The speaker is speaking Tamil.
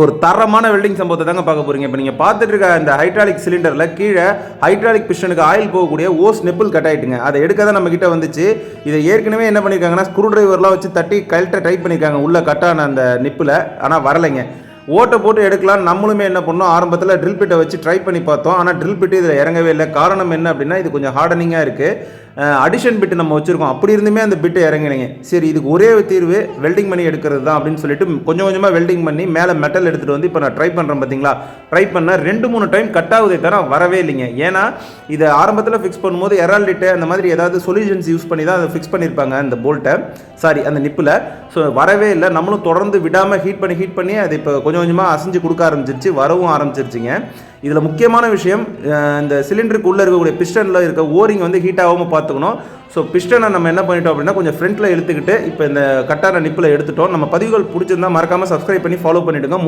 ஒரு தரமான வெல்டிங் சம்பவத்தை தாங்க பார்க்க போறீங்க. இப்போ நீங்கள் பார்த்துட்டு இருக்க இந்த ஹைட்ராலிக் சிலிண்டரில் கீழே ஹைட்ராலிக் பிஸ்டனுக்கு ஆயில் போகக்கூடிய ஓஸ் நெப்பிள் கட் ஆகிட்டுங்க. அதை எடுக்க தான் நம்ம கிட்ட வந்துச்சு. இதை ஏற்கனவே என்ன பண்ணியிருக்காங்கன்னா ஸ்க்ரூ டிரைவர்லாம் வச்சு தட்டி கழட்ட ட்ரை பண்ணியிருக்காங்க உள்ள கட்டான அந்த நிப்பில். ஆனால் வரலைங்க. ஓட்டை போட்டு எடுக்கலாம். நம்மளுமே என்ன பண்ணோம், ஆரம்பத்தில் ட்ரில் பிட்டை வச்சு ட்ரை பண்ணி பார்த்தோம். ஆனால் ட்ரில் பிட்டு இதில் இறங்கவே இல்லை. காரணம் என்ன அப்படின்னா, இது கொஞ்சம் ஹார்டனிங்காக இருக்குது. அடிஷன் பிட்டு நம்ம வச்சுருக்கோம். அப்படி இருந்துமே அந்த பிட்டு இறங்கினீங்க. சரி, இதுக்கு ஒரே தீர்வு வெல்டிங் பண்ணி எடுக்கிறது தான் அப்படின்னு சொல்லிட்டு கொஞ்சம் கொஞ்சமாக வெல்டிங் பண்ணி மேலே மெட்டல் எடுத்துகிட்டு வந்து இப்போ நான் ட்ரை பண்ணுறேன். பார்த்தீங்களா, ட்ரை பண்ண 2-3 டைம் கட் ஆகுதே தர வரவே இல்லைங்க. ஏன்னா இதை ஆரம்பத்தில் ஃபிக்ஸ் பண்ணும்போது எரால்டிட்டு அந்த மாதிரி ஏதாவது சொல்யூஷன்ஸ் யூஸ் பண்ணி தான் அதை ஃபிக்ஸ் பண்ணியிருப்பாங்க அந்த போல்ட்டை, அந்த நிப்பில். ஸோ வரவே இல்லை. நம்மளும் தொடர்ந்து விடாமல் ஹீட் பண்ணி அது இப்போ கொஞ்சம் கொஞ்சமாக அசைஞ்சு கொடுக்க ஆரம்பிச்சிருச்சு, வரவும் ஆரம்பிச்சிருச்சுங்க. இதில் முக்கியமான விஷயம், இந்த சிலிண்டருக்கு உள்ளே இருக்கக்கூடிய பிஸ்டனில் இருக்க ஓரிங் வந்து ஹீட் ஆகாமல் பார்த்துக்கணும். ஸோ பிஸ்டனை நம்ம என்ன பண்ணிட்டோம் அப்படின்னா கொஞ்சம் ஃப்ரண்ட்டில் இழுத்துக்கிட்டு இப்போ இந்த கட்டான நிப்பில் எடுத்துட்டோம். நம்ம பதிவுகள் பிடிச்சிருந்தா மறக்காமல் சப்ஸ்கிரைப் பண்ணி ஃபாலோ பண்ணிவிடுங்க.